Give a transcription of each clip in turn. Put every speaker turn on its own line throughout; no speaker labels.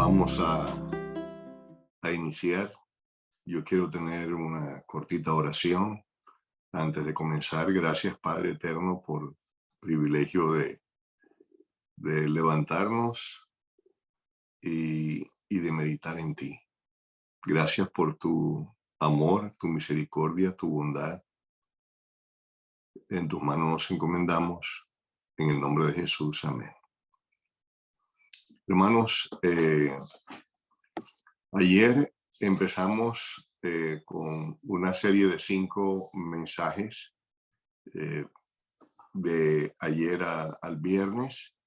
Vamos a iniciar. Yo quiero tener una cortita oración antes de comenzar. Gracias, Padre Eterno, por el privilegio de levantarnos y de meditar en ti. Gracias por tu amor, tu misericordia, tu bondad. En tus manos nos encomendamos. En el nombre de Jesús. Amén. Hermanos, ayer empezamos con una serie de 5 mensajes de ayer al viernes,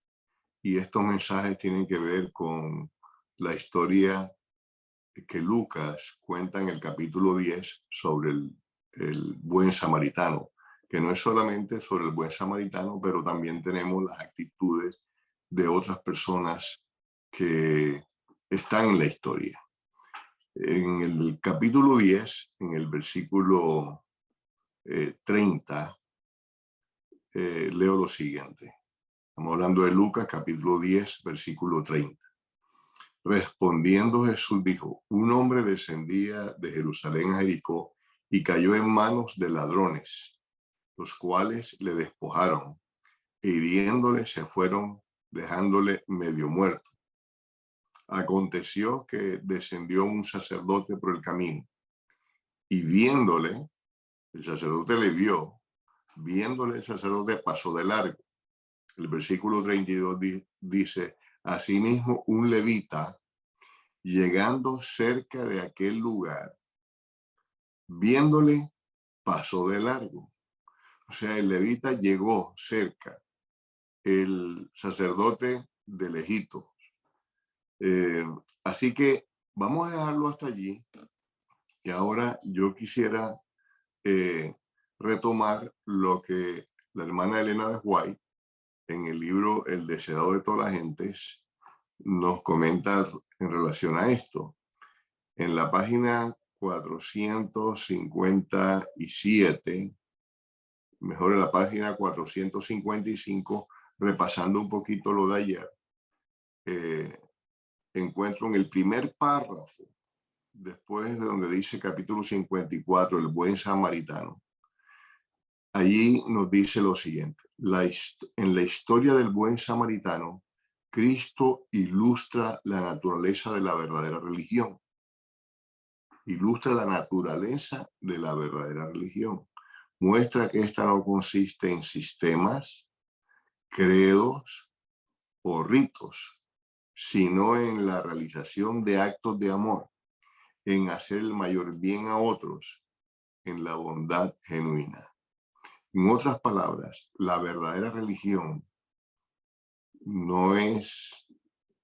y estos mensajes tienen que ver con la historia que Lucas cuenta en el capítulo 10 sobre el buen samaritano, que no es solamente sobre el buen samaritano, pero también tenemos las actitudes de otras personas que están en la historia. En el capítulo 10, en el versículo 30, leo lo siguiente. Estamos hablando de Lucas, capítulo 10, versículo 30. Respondiendo Jesús dijo: un hombre descendía de Jerusalén a Jericó y cayó en manos de ladrones, los cuales le despojaron e hiriéndole se fueron, dejándole medio muerto. Aconteció que descendió un sacerdote por el camino y viéndole, el sacerdote le vio, viéndole el sacerdote pasó de largo. El versículo 32 dice: asimismo un levita, llegando cerca de aquel lugar, viéndole, pasó de largo. O sea, el levita llegó cerca, el sacerdote de lejitos. Así que vamos a dejarlo hasta allí. Y ahora yo quisiera retomar lo que la hermana Elena de White, en el libro El deseado de todas las gentes, nos comenta en relación a esto. En la página 457, mejor en la página 455, repasando un poquito lo de ayer, encuentro en el primer párrafo, después de donde dice capítulo 54, el buen samaritano, allí nos dice lo siguiente: en la historia del buen samaritano, Cristo ilustra la naturaleza de la verdadera religión. Ilustra la naturaleza de la verdadera religión. Muestra que esta no consiste en sistemas, credos o ritos, sino en la realización de actos de amor, en hacer el mayor bien a otros, en la bondad genuina. En otras palabras, la verdadera religión no es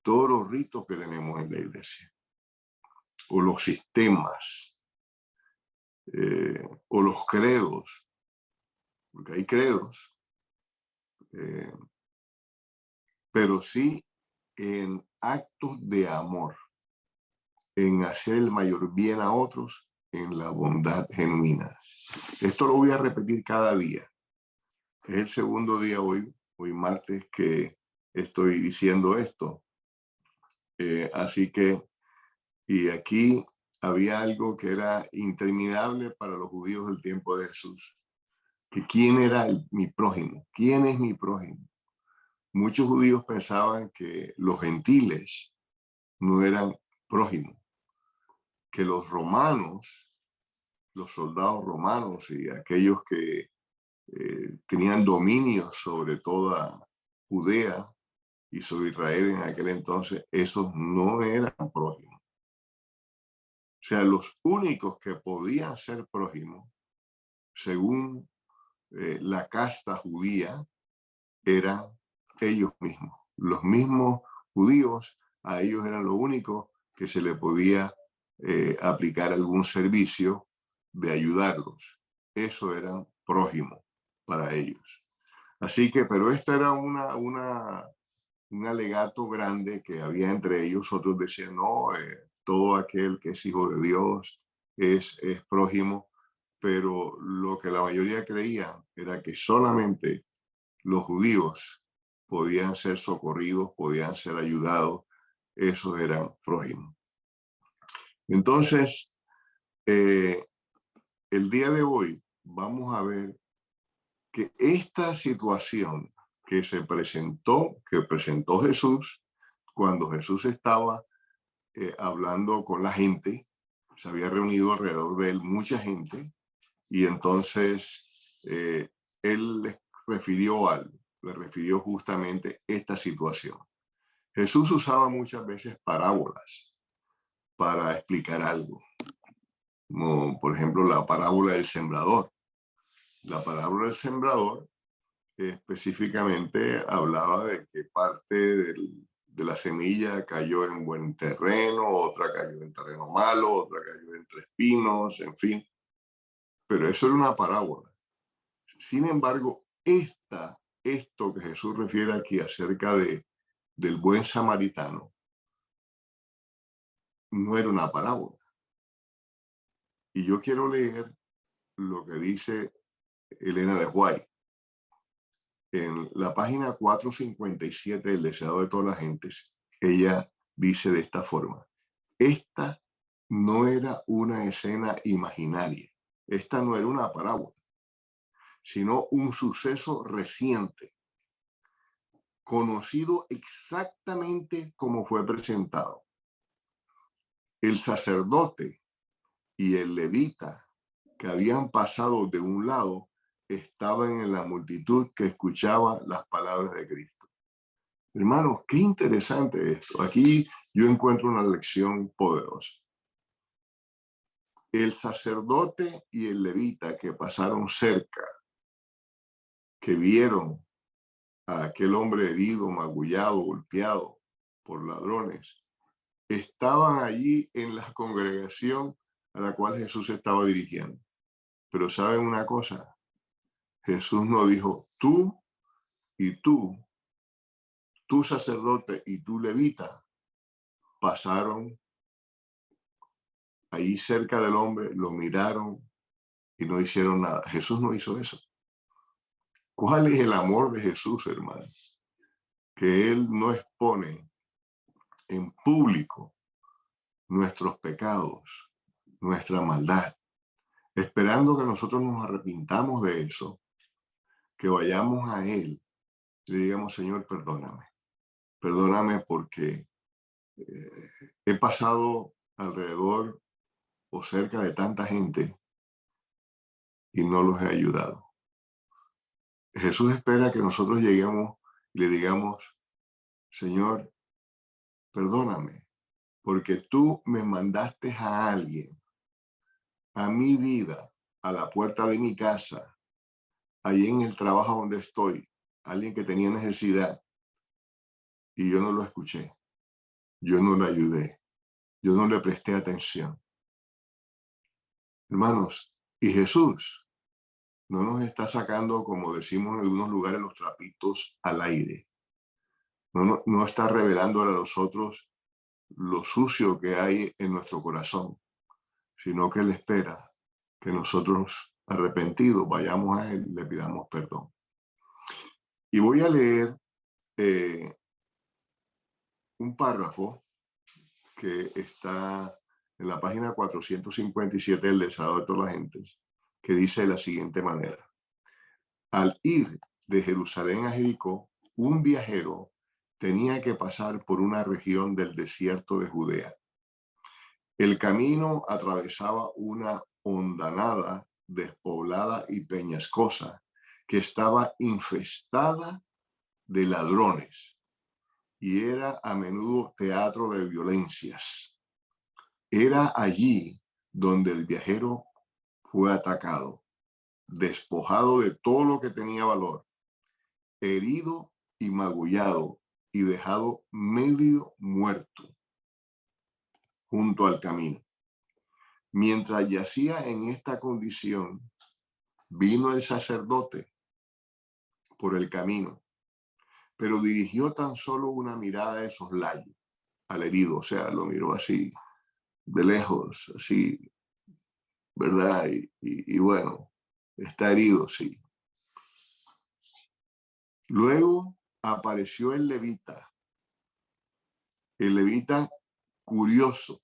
todos los ritos que tenemos en la iglesia, o los sistemas, o los credos, porque hay credos, pero sí en actos de amor, en hacer el mayor bien a otros, en la bondad genuina. Esto lo voy a repetir cada día. Es el segundo día hoy martes, que estoy diciendo esto. Así que, y aquí había algo que era interminable para los judíos del tiempo de Jesús. Que ¿quién era mi prójimo? ¿Quién es mi prójimo? Muchos judíos pensaban que los gentiles no eran prójimos, que los romanos, los soldados romanos y aquellos que tenían dominio sobre toda Judea y sobre Israel en aquel entonces, esos no eran prójimos. O sea, los únicos que podían ser prójimos, según la casta judía, eran ellos mismos. Los mismos judíos, a ellos eran lo único que se le podía aplicar algún servicio de ayudarlos. Eso eran prójimos para ellos. Así que, pero esto era un alegato grande que había entre ellos. Otros decían, no, todo aquel que es hijo de Dios es prójimo, pero lo que la mayoría creían era que solamente los judíos podían ser socorridos, podían ser ayudados, esos eran prójimos. Entonces, el día de hoy vamos a ver que esta situación que presentó Jesús, cuando Jesús estaba hablando con la gente, se había reunido alrededor de él mucha gente, y entonces él les refirió algo, le refirió justamente esta situación. Jesús usaba muchas veces parábolas para explicar algo, como por ejemplo la parábola del sembrador. La parábola del sembrador específicamente hablaba de que parte de la semilla cayó en buen terreno, otra cayó en terreno malo, otra cayó entre espinos, en fin. Pero eso era una parábola. Sin embargo, esto que Jesús refiere aquí acerca del buen samaritano, no era una parábola. Y yo quiero leer lo que dice Elena de White. En la página 457 del Deseado de todas las gentes, ella dice de esta forma: esta no era una escena imaginaria, esta no era una parábola, sino un suceso reciente, conocido exactamente como fue presentado. El sacerdote y el levita que habían pasado de un lado estaban en la multitud que escuchaba las palabras de Cristo. Hermanos, qué interesante esto. Aquí yo encuentro una lección poderosa. El sacerdote y el levita que pasaron cerca, que vieron a aquel hombre herido, magullado, golpeado por ladrones, estaban allí en la congregación a la cual Jesús estaba dirigiendo. Pero ¿saben una cosa? Jesús no dijo tú y tú sacerdote y tú levita, pasaron ahí cerca del hombre, lo miraron y no hicieron nada. Jesús no hizo eso. ¿Cuál es el amor de Jesús, hermano? Que Él no expone en público nuestros pecados, nuestra maldad, esperando que nosotros nos arrepintamos de eso, que vayamos a Él y le digamos: Señor, perdóname. Perdóname porque he pasado alrededor o cerca de tanta gente y no los he ayudado. Jesús espera que nosotros lleguemos y le digamos: Señor, perdóname, porque tú me mandaste a alguien, a mi vida, a la puerta de mi casa, allí en el trabajo donde estoy, alguien que tenía necesidad, y yo no lo escuché, yo no lo ayudé, yo no le presté atención. Hermanos, y Jesús no nos está sacando, como decimos en algunos lugares, los trapitos al aire. No está revelando a nosotros lo sucio que hay en nuestro corazón, sino que Él espera que nosotros, arrepentidos, vayamos a Él y le pidamos perdón. Y voy a leer un párrafo que está en la página 457 del Deseado de todas las gentes, que dice de la siguiente manera: al ir de Jerusalén a Jericó, un viajero tenía que pasar por una región del desierto de Judea. El camino atravesaba una hondanada despoblada y peñascosa que estaba infestada de ladrones y era a menudo teatro de violencias. Era allí donde el viajero fue atacado, despojado de todo lo que tenía valor, herido y magullado y dejado medio muerto junto al camino. Mientras yacía en esta condición, vino el sacerdote por el camino, pero dirigió tan solo una mirada de soslayo al herido, o sea, lo miró así, de lejos, así, ¿verdad? Y bueno, está herido, sí. Luego apareció el levita, El levita, curioso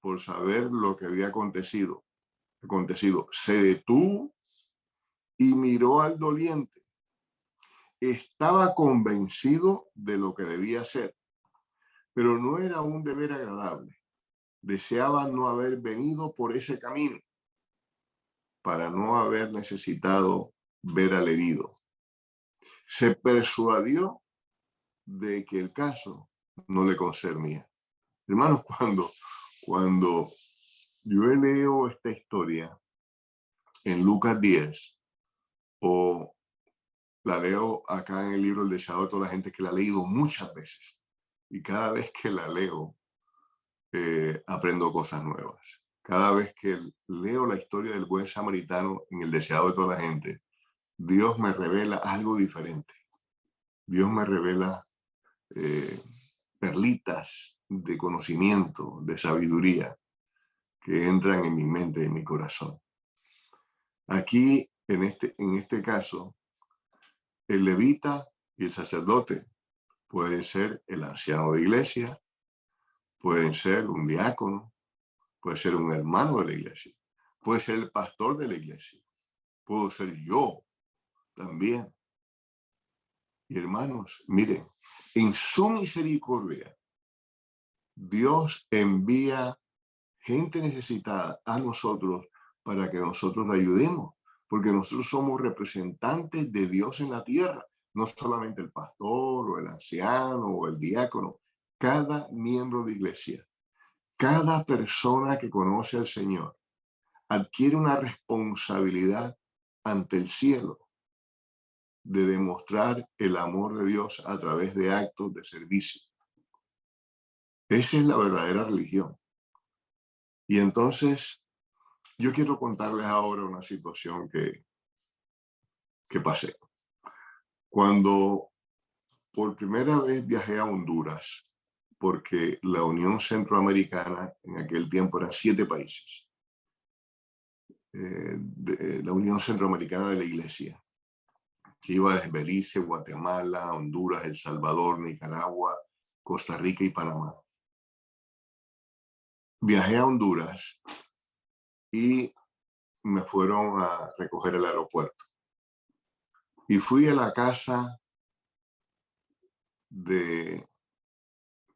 por saber lo que había acontecido, se detuvo y miró al doliente. Estaba convencido de lo que debía hacer, pero no era un deber agradable. Deseaba no haber venido por ese camino para no haber necesitado ver al herido. Se persuadió de que el caso no le concernía. Hermanos, cuando yo leo esta historia en Lucas 10 o la leo acá en el libro El deseado de toda la gente, que la ha leído muchas veces, y cada vez que la leo aprendo cosas nuevas. Cada vez que leo la historia del buen samaritano en El deseado de toda la gente, Dios me revela algo diferente. Dios me revela perlitas de conocimiento, de sabiduría, que entran en mi mente y en mi corazón. Aquí, en este caso, el levita y el sacerdote pueden ser el anciano de iglesia, pueden ser un diácono, puede ser un hermano de la iglesia, puede ser el pastor de la iglesia, puedo ser yo también. Y hermanos, miren, en su misericordia, Dios envía gente necesitada a nosotros para que nosotros la ayudemos, porque nosotros somos representantes de Dios en la tierra, no solamente el pastor o el anciano o el diácono, cada miembro de iglesia, cada persona que conoce al Señor adquiere una responsabilidad ante el cielo de demostrar el amor de Dios a través de actos de servicio. Esa es la verdadera religión. Y entonces, yo quiero contarles ahora una situación que pasé. Cuando por primera vez viajé a Honduras, porque la Unión Centroamericana en aquel tiempo eran 7 países, la Unión Centroamericana de la Iglesia, que iba desde Belice, Guatemala, Honduras, El Salvador, Nicaragua, Costa Rica y Panamá. Viajé a Honduras y me fueron a recoger al aeropuerto. Y fui a la casa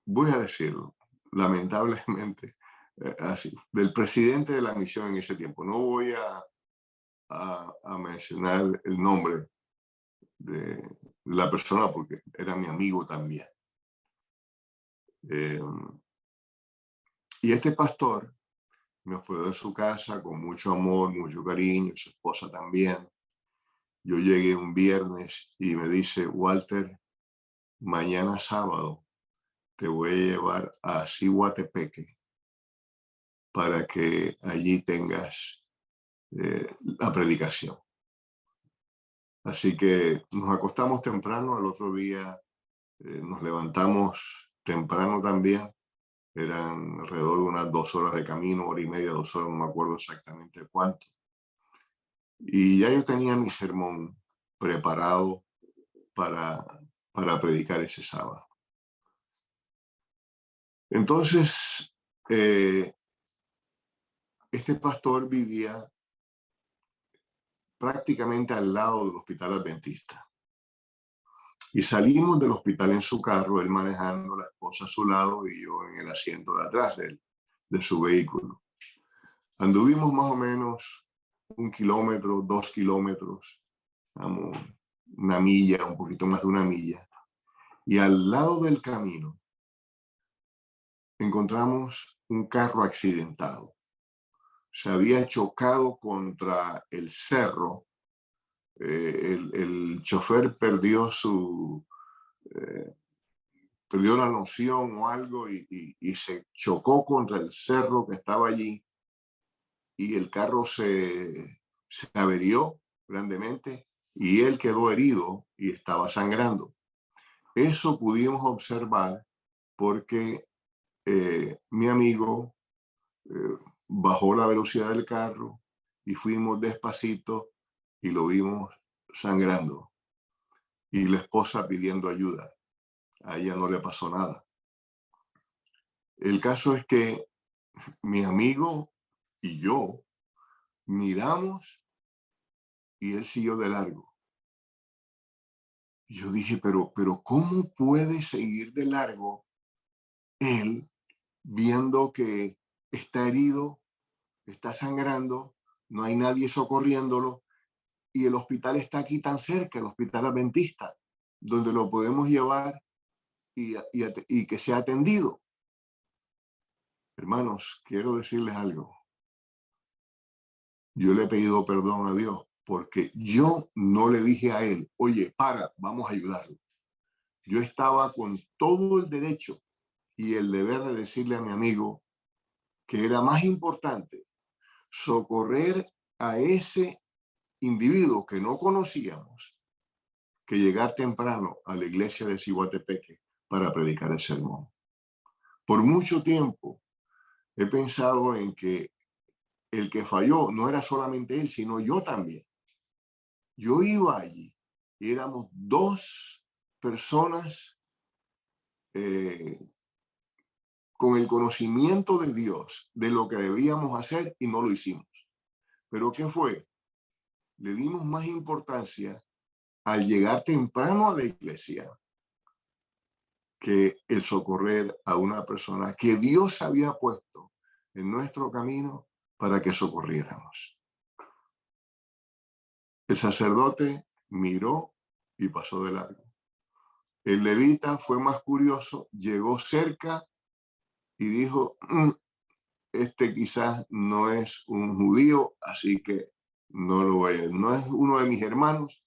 voy a decirlo, lamentablemente, así, del presidente de la misión en ese tiempo. No voy a mencionar el nombre de la persona porque era mi amigo también. Y este pastor me hospedó en su casa con mucho amor, mucho cariño, su esposa también. Yo llegué un viernes y me dice, Walter, mañana sábado te voy a llevar a Cihuatepeque para que allí tengas la predicación. Así que nos acostamos temprano, al otro día nos levantamos temprano también. Eran alrededor de unas 2 horas de camino, 1 hora y media, 2 horas, no me acuerdo exactamente cuánto. Y ya yo tenía mi sermón preparado para predicar ese sábado. Entonces, este pastor vivía prácticamente al lado del hospital adventista. Y salimos del hospital en su carro, él manejando, la esposa a su lado y yo en el asiento de atrás de su vehículo. Anduvimos más o menos 1 kilómetro, 2 kilómetros, vamos, 1 milla, un poquito más de 1 milla. Y al lado del camino encontramos un carro accidentado. Se había chocado contra el cerro. El chofer perdió perdió la noción o algo y se chocó contra el cerro que estaba allí y el carro se averió grandemente y él quedó herido y estaba sangrando. Eso pudimos observar porque mi amigo bajó la velocidad del carro y fuimos despacito y lo vimos sangrando y la esposa pidiendo ayuda. A ella no le pasó nada. El caso es que mi amigo y yo miramos y él siguió de largo. Yo dije, pero ¿cómo puede seguir de largo él viendo que está herido, está sangrando, no hay nadie socorriéndolo y el hospital está aquí tan cerca, el hospital adventista, donde lo podemos llevar y que sea atendido? Hermanos, quiero decirles algo. Yo le he pedido perdón a Dios porque yo no le dije a él, oye, vamos a ayudarlo. Yo estaba con todo el derecho y el deber de decirle a mi amigo que era más importante socorrer a ese individuo que no conocíamos que llegar temprano a la iglesia de Ciguatepeque para predicar el sermón. Por mucho tiempo he pensado en que el que falló no era solamente él, sino yo también. Yo iba allí y éramos dos personas con el conocimiento de Dios de lo que debíamos hacer y no lo hicimos. ¿Pero qué fue? Le dimos más importancia al llegar temprano a la iglesia que el socorrer a una persona que Dios había puesto en nuestro camino para que socorriéramos. El sacerdote miró y pasó de largo. El levita fue más curioso, llegó cerca y dijo, este quizás no es un judío, así que no lo voy a, no es uno de mis hermanos,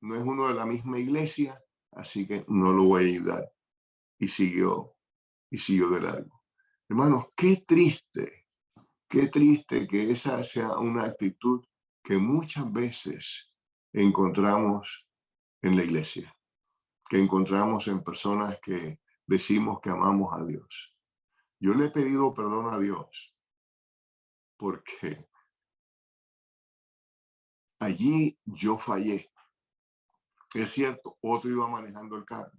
no es uno de la misma iglesia, así que no lo voy a ayudar. Y siguió de largo. Hermanos, qué triste que esa sea una actitud que muchas veces encontramos en la iglesia, que encontramos en personas que decimos que amamos a Dios. Yo le he pedido perdón a Dios porque allí yo fallé. Es cierto, otro iba manejando el carro,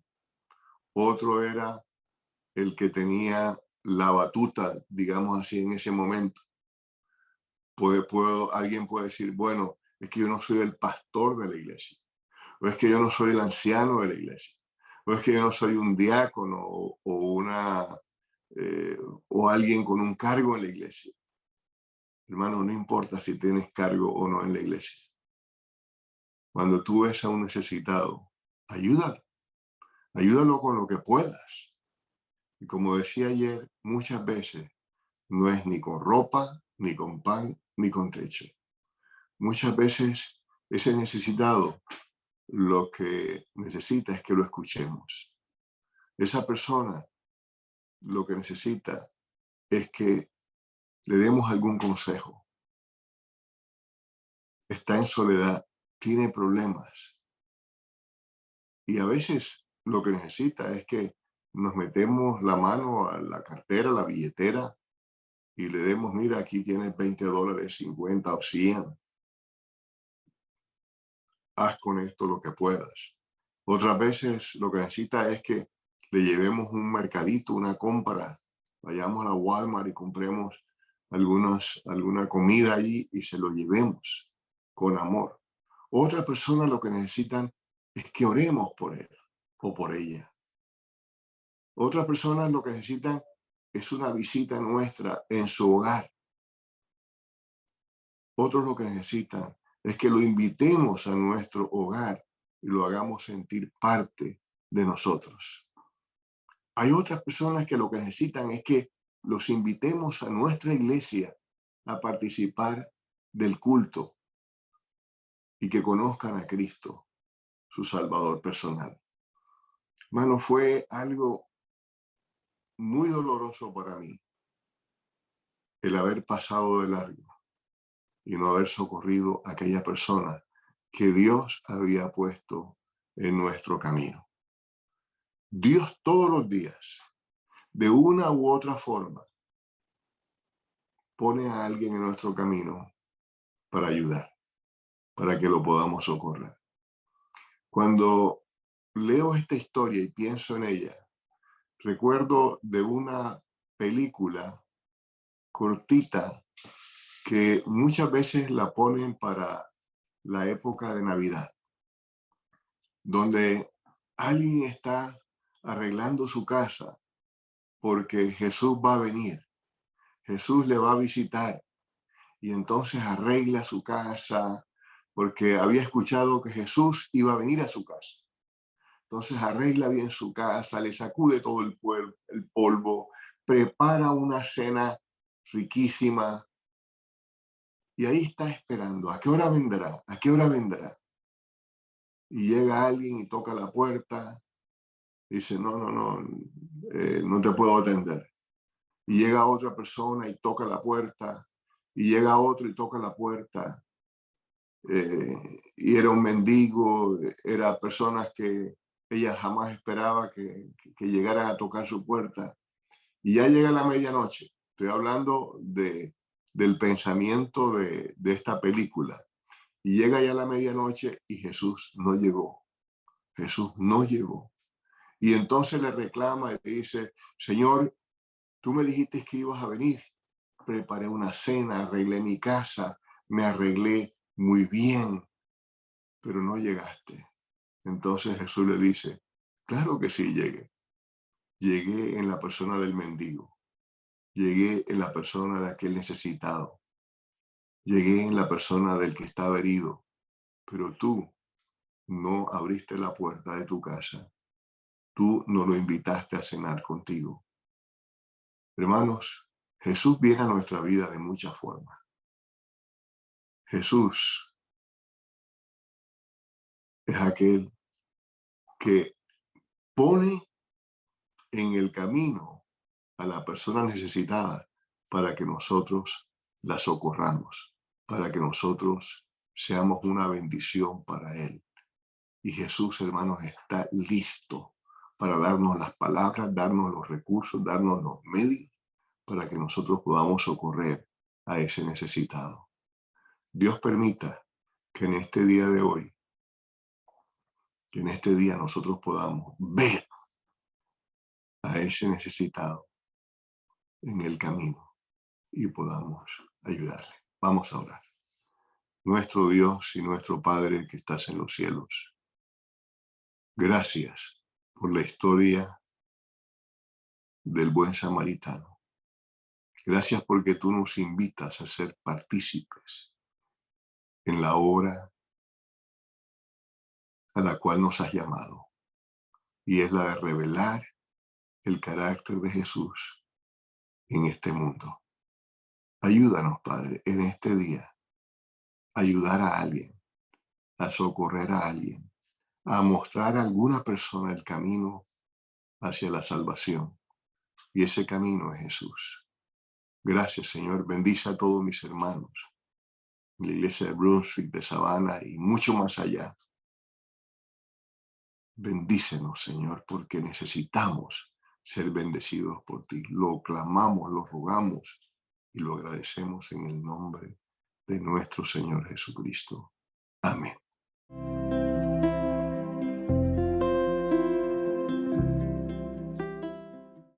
otro era el que tenía la batuta, digamos así, en ese momento. Alguien puede decir, bueno, es que yo no soy el pastor de la iglesia, o es que yo no soy el anciano de la iglesia, o es que yo no soy un diácono eh, o alguien con un cargo en la iglesia. Hermano, no importa si tienes cargo o no en la iglesia. Cuando tú ves a un necesitado, ayúdalo. Ayúdalo con lo que puedas. Y como decía ayer, muchas veces no es ni con ropa, ni con pan, ni con techo. Muchas veces ese necesitado lo que necesita es que lo escuchemos. Esa persona lo que necesita es que le demos algún consejo. Está en soledad, tiene problemas. Y a veces lo que necesita es que nos metemos la mano a la cartera, a la billetera, y le demos, mira, aquí tienes $20, 50 o 100. Haz con esto lo que puedas. Otras veces lo que necesita es que le llevemos un mercadito, una compra, vayamos a la Walmart y compremos alguna comida allí y se lo llevemos con amor. Otras personas lo que necesitan es que oremos por él o por ella. Otras personas lo que necesitan es una visita nuestra en su hogar. Otros lo que necesitan es que lo invitemos a nuestro hogar y lo hagamos sentir parte de nosotros. Hay otras personas que lo que necesitan es que los invitemos a nuestra iglesia a participar del culto y que conozcan a Cristo, su Salvador personal. Hermano, fue algo muy doloroso para mí el haber pasado de largo y no haber socorrido a aquella persona que Dios había puesto en nuestro camino. Dios todos los días, de una u otra forma, pone a alguien en nuestro camino para ayudar, para que lo podamos socorrer. Cuando leo esta historia y pienso en ella, recuerdo de una película cortita que muchas veces la ponen para la época de Navidad, donde alguien está arreglando su casa porque Jesús va a venir, Jesús le va a visitar y entonces arregla su casa porque había escuchado que Jesús iba a venir a su casa. Entonces arregla bien su casa, le sacude todo el polvo, prepara una cena riquísima y ahí está esperando. ¿A qué hora vendrá? ¿A qué hora vendrá? Y llega alguien y toca la puerta. Dice, no te puedo atender. Y llega otra persona y toca la puerta. Y llega otro y toca la puerta. Y era un mendigo, era personas que ella jamás esperaba que llegaran a tocar su puerta. Y ya llega la medianoche. Estoy hablando del pensamiento de esta película. Y llega ya la medianoche y Jesús no llegó. Jesús no llegó. Y entonces le reclama y le dice, Señor, tú me dijiste que ibas a venir. Preparé una cena, arreglé mi casa, me arreglé muy bien, pero no llegaste. Entonces Jesús le dice, claro que sí llegué. Llegué en la persona del mendigo. Llegué en la persona de aquel necesitado. Llegué en la persona del que estaba herido. Pero tú no abriste la puerta de tu casa. Tú no lo invitaste a cenar contigo. Hermanos, Jesús viene a nuestra vida de muchas formas. Jesús es aquel que pone en el camino a la persona necesitada para que nosotros la socorramos, para que nosotros seamos una bendición para Él. Y Jesús, hermanos, está listo para darnos las palabras, darnos los recursos, darnos los medios para que nosotros podamos socorrer a ese necesitado. Dios permita que en este día de hoy, que en este día nosotros podamos ver a ese necesitado en el camino y podamos ayudarle. Vamos a orar. Nuestro Dios y nuestro Padre que estás en los cielos, gracias por la historia del buen samaritano. Gracias porque tú nos invitas a ser partícipes en la obra a la cual nos has llamado, y es la de revelar el carácter de Jesús en este mundo. Ayúdanos, Padre, en este día, a ayudar a alguien, a socorrer a alguien, a mostrar a alguna persona el camino hacia la salvación. Y ese camino es Jesús. Gracias, Señor. Bendice a todos mis hermanos, en la iglesia de Brunswick, de Savannah y mucho más allá. Bendícenos, Señor, porque necesitamos ser bendecidos por ti. Lo clamamos, lo rogamos y lo agradecemos en el nombre de nuestro Señor Jesucristo. Amén.